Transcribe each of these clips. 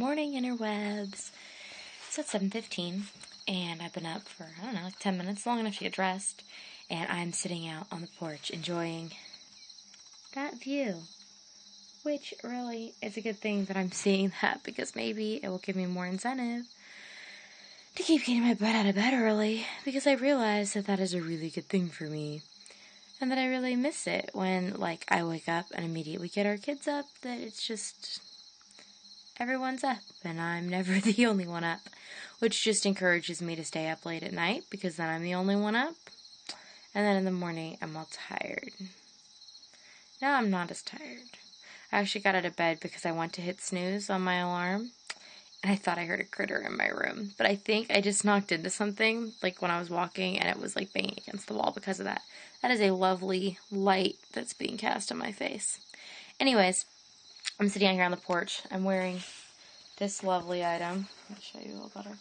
morning, interwebs. So it's 7:15, and I've been up for, I don't know, like 10 minutes, long enough to get dressed, and I'm sitting out on the porch enjoying that view, which really is a good thing that I'm seeing that, because maybe it will give me more incentive to keep getting my butt out of bed early, because I realize that that is a really good thing for me. And that I really miss it when, like, I wake up and immediately get our kids up, that it's just everyone's up, and I'm never the only one up, which just encourages me to stay up late at night, because then I'm the only one up, and then in the morning, I'm all tired. Now I'm not as tired. I actually got out of bed because I went to hit snooze on my alarm, and I thought I heard a critter in my room, but I think I just knocked into something, like, when I was walking, and it was, like, banging against the wall because of that. That is a lovely light that's being cast on my face. Anyways, I'm sitting out here on the porch. I'm wearing this lovely item. I'll show you a little better.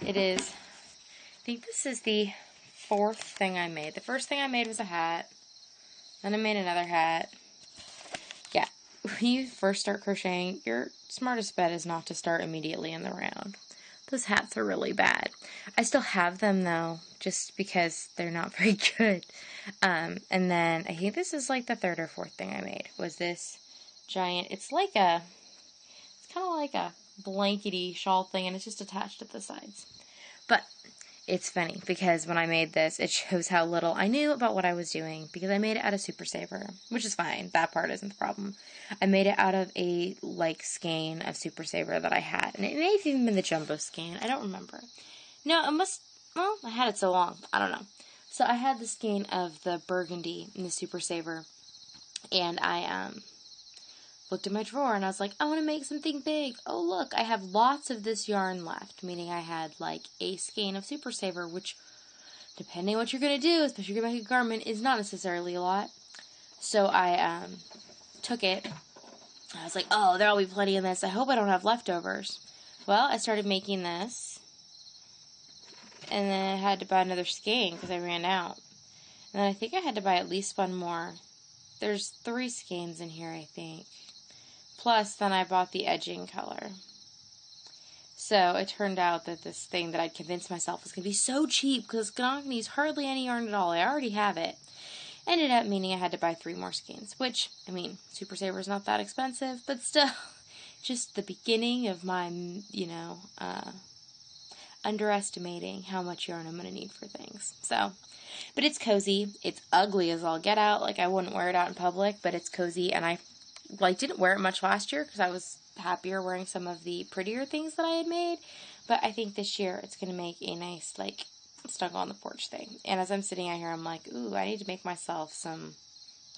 It is, I think this is the fourth thing I made. The first thing I made was a hat. Then I made another hat. Yeah, when you first start crocheting, your smartest bet is not to start immediately in the round. Those hats are really bad. I still have them, though, just because they're not very good. And then I think this is like the third or fourth thing I made, was this giant, it's kind of like a blankety shawl thing, and it's just attached at the sides. But it's funny, because when I made this, it shows how little I knew about what I was doing, because I made it out of Super Saver, which is fine. That part isn't the problem. I made it out of a, like, skein of Super Saver that I had, and it may have even been the jumbo skein. I don't remember. No, I had it so long. I don't know. So I had the skein of the burgundy in the Super Saver, and I, looked in my drawer, and I was like, I want to make something big. Oh, look, I have lots of this yarn left, meaning I had, like, a skein of Super Saver, which, depending on what you're going to do, especially if you're going to make a garment, is not necessarily a lot. So I took it. I was like, oh, there'll be plenty of this. I hope I don't have leftovers. Well, I started making this, and then I had to buy another skein because I ran out. And then I think I had to buy at least one more. There's 3 skeins in here, I think. Plus, then I bought the edging color. So, it turned out that this thing that I'd convinced myself was going to be so cheap, because it's not going to use hardly any yarn at all. I already have it. Ended up meaning I had to buy 3 more skeins, which, I mean, Super Saver is not that expensive, but still, just the beginning of my, underestimating how much yarn I'm going to need for things. So, but it's cozy. It's ugly as all get out. Like, I wouldn't wear it out in public, but it's cozy, and I didn't wear it much last year because I was happier wearing some of the prettier things that I had made, but I think this year it's going to make a nice, like, snuggle on the porch thing. And as I'm sitting out here, I'm like, ooh, I need to make myself some,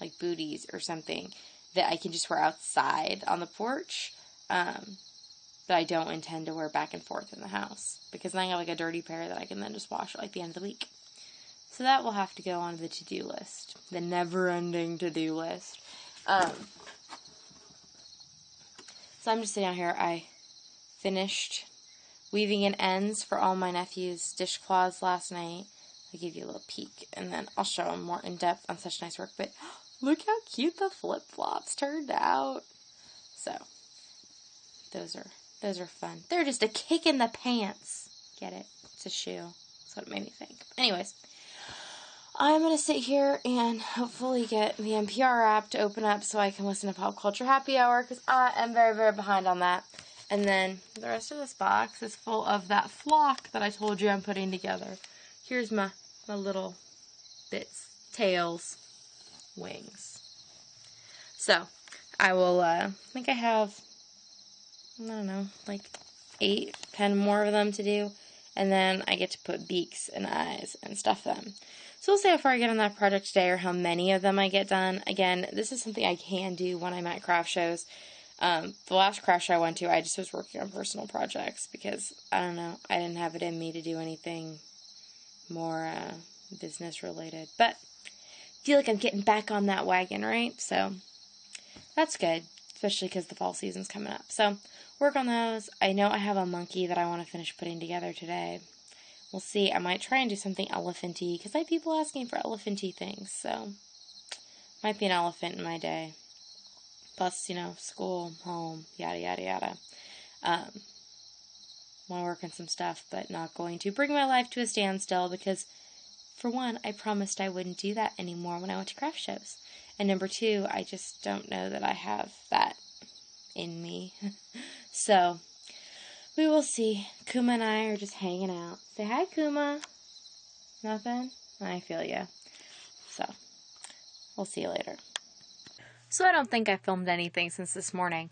like, booties or something that I can just wear outside on the porch, that I don't intend to wear back and forth in the house, because then I got, like, a dirty pair that I can then just wash at, like, the end of the week. So that will have to go on the to-do list, the never-ending to-do list. So I'm just sitting out here. I finished weaving in ends for all my nephew's dishcloths last night. I'll give you a little peek, and then I'll show them more in depth on such nice work. But look how cute the flip-flops turned out. So those are fun. They're just a kick in the pants. Get it? It's a shoe. That's what it made me think. Anyways, I'm going to sit here and hopefully get the NPR app to open up so I can listen to Pop Culture Happy Hour, because I am very, very behind on that. And then the rest of this box is full of that flock that I told you I'm putting together. Here's my little bits, tails, wings. So, I will, I think I have, I don't know, like 8, 10 more of them to do. And then I get to put beaks and eyes and stuff them. So we'll see how far I get on that project today, or how many of them I get done. Again, this is something I can do when I'm at craft shows. The last craft show I went to, I just was working on personal projects, because, I don't know, I didn't have it in me to do anything more business related. But I feel like I'm getting back on that wagon, right? So that's good, especially because the fall season's coming up. So work on those. I know I have a monkey that I want to finish putting together today. We'll see. I might try and do something elephanty, because I have people asking for elephanty things, so might be an elephant in my day. Plus, school, home, yada, yada, yada. Want to work on some stuff, but not going to bring my life to a standstill because, for one, I promised I wouldn't do that anymore when I went to craft shows. And number two, I just don't know that I have that in me. So, we will see. Kuma and I are just hanging out. Say hi, Kuma. Nothing? I feel ya. So, we'll see you later. So I don't think I filmed anything since this morning.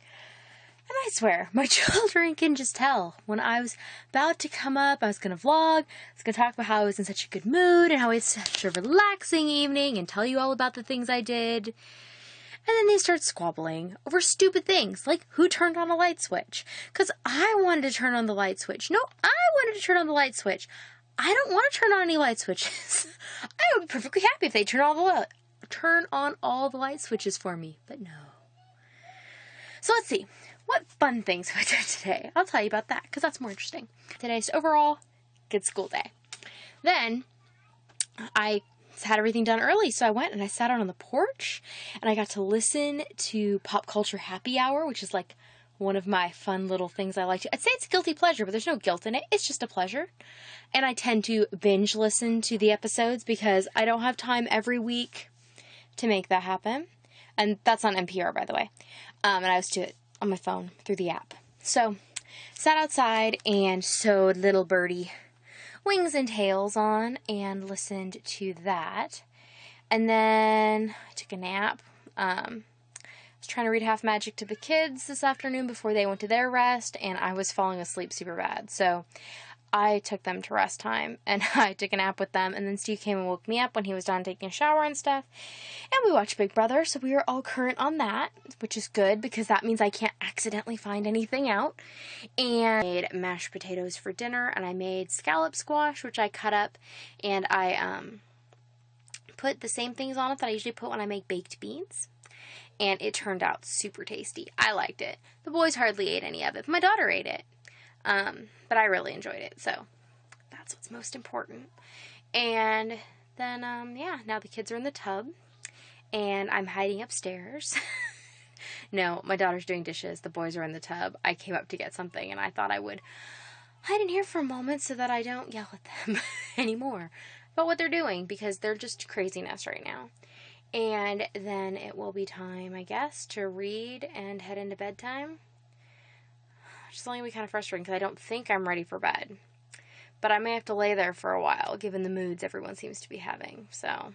And I swear, my children can just tell. When I was about to come up, I was going to vlog. I was going to talk about how I was in such a good mood and how it's such a relaxing evening and tell you all about the things I did. And then they start squabbling over stupid things, like who turned on a light switch. Because I wanted to turn on the light switch. No, I wanted to turn on the light switch. I don't want to turn on any light switches. I would be perfectly happy if they turn on all the light switches for me, but no. So let's see. What fun things I did today? I'll tell you about that, because that's more interesting. Today's overall good school day. Then, I had everything done early, so I went and I sat out on the porch, and I got to listen to Pop Culture Happy Hour, which is like one of my fun little things I like to. I'd say it's a guilty pleasure, but there's no guilt in it. It's just a pleasure. And I tend to binge listen to the episodes because I don't have time every week to make that happen. And that's on NPR, by the way. And I was to it on my phone through the app. So, sat outside and sewed Little Birdie Wings and Tails on and listened to that. And then I took a nap. I was trying to read Half Magic to the kids this afternoon before they went to their rest, and I was falling asleep super bad. So, I took them to rest time, and I took a nap with them, and then Steve came and woke me up when he was done taking a shower and stuff, and we watched Big Brother, so we are all current on that, which is good, because that means I can't accidentally find anything out, and I made mashed potatoes for dinner, and I made scallop squash, which I cut up, and I, put the same things on it that I usually put when I make baked beans, and it turned out super tasty. I liked it. The boys hardly ate any of it, but my daughter ate it. But I really enjoyed it, so that's what's most important. And then, yeah, now the kids are in the tub, and I'm hiding upstairs. No, my daughter's doing dishes, the boys are in the tub. I came up to get something, and I thought I would hide in here for a moment so that I don't yell at them anymore about what they're doing, because they're just craziness right now. And then it will be time, I guess, to read and head into bedtime. Which is only be kind of frustrating because I don't think I'm ready for bed. But I may have to lay there for a while, given the moods everyone seems to be having. So,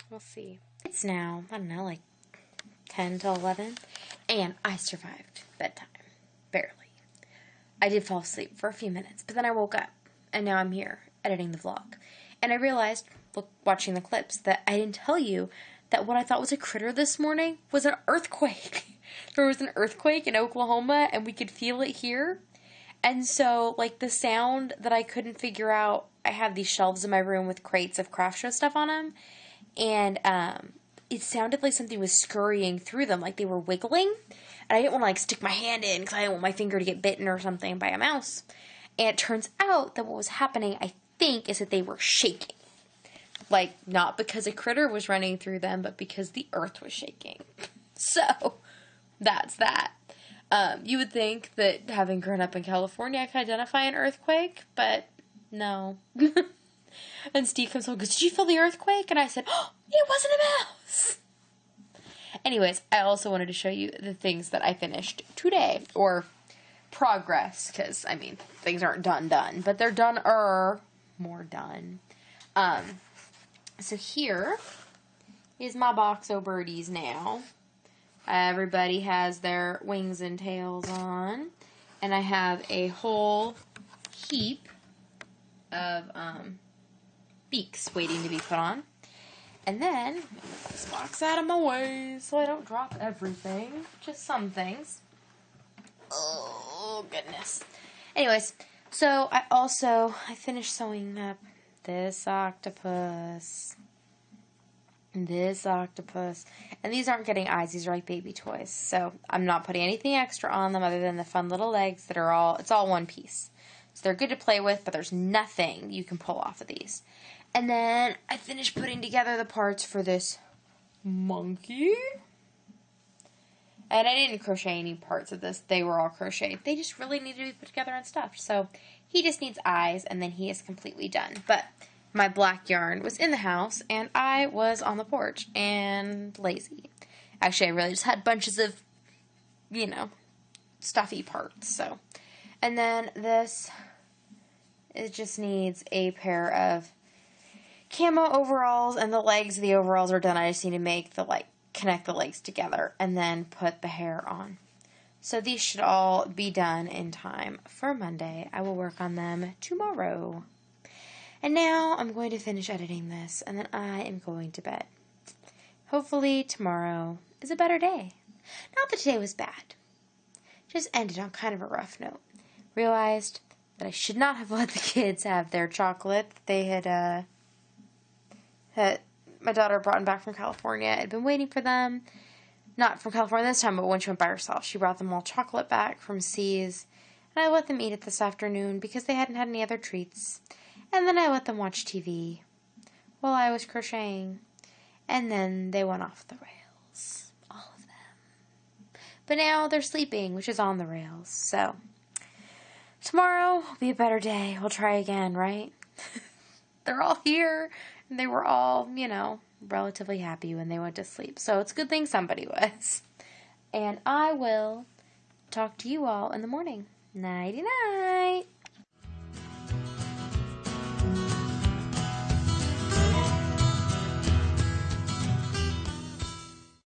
we'll see. It's now, I don't know, like 10 to 11. And I survived bedtime. Barely. I did fall asleep for a few minutes, but then I woke up. And now I'm here, editing the vlog. And I realized, watching the clips, that I didn't tell you that what I thought was a critter this morning was an earthquake. There was an earthquake in Oklahoma, and we could feel it here. And so, like, the sound that I couldn't figure out, I have these shelves in my room with crates of craft show stuff on them, and it sounded like something was scurrying through them, like they were wiggling, and I didn't want to, like, stick my hand in, because I didn't want my finger to get bitten or something by a mouse. And it turns out that what was happening, I think, is that they were shaking. Like, not because a critter was running through them, but because the earth was shaking. So, that's that. You would think that having grown up in California, I could identify an earthquake, but no. And Steve comes home and goes, "Did you feel the earthquake?" And I said, "Oh, it wasn't a mouse." Anyways, I also wanted to show you the things that I finished today, or progress, because, I mean, things aren't done, but they're more done. So here is my box o' birdies now. Everybody has their wings and tails on. And I have a whole heap of beaks waiting to be put on. And then, move this box out of my way so I don't drop everything. Just some things. Oh, goodness. Anyways, so I finished sewing up this octopus. This octopus. And these aren't getting eyes. These are like baby toys. So I'm not putting anything extra on them other than the fun little legs that are it's all one piece. So they're good to play with, but there's nothing you can pull off of these. And then I finished putting together the parts for this monkey. And I didn't crochet any parts of this. They were all crocheted. They just really need to be put together and stuffed. So he just needs eyes, and then he is completely done. But my black yarn was in the house, and I was on the porch and lazy. Actually, I really just had bunches of, you know, stuffy parts. So, and then this, it just needs a pair of camo overalls, and the legs of the overalls are done. I just need to make the, like, connect the legs together and then put the hair on. So these should all be done in time for Monday. I will work on them tomorrow. And now I'm going to finish editing this, and then I am going to bed. Hopefully tomorrow is a better day. Not that today was bad. Just ended on kind of a rough note. Realized that I should not have let the kids have their chocolate. They had my daughter brought them back from California. I'd been waiting for them. Not from California this time, but when she went by herself. She brought them all chocolate back from C's. And I let them eat it this afternoon because they hadn't had any other treats. And then I let them watch TV while I was crocheting. And then they went off the rails. All of them. But now they're sleeping, which is on the rails. So, tomorrow will be a better day. We'll try again, right? They're all here. And they were all, you know, relatively happy when they went to sleep. So it's a good thing somebody was. And I will talk to you all in the morning. Nighty-night.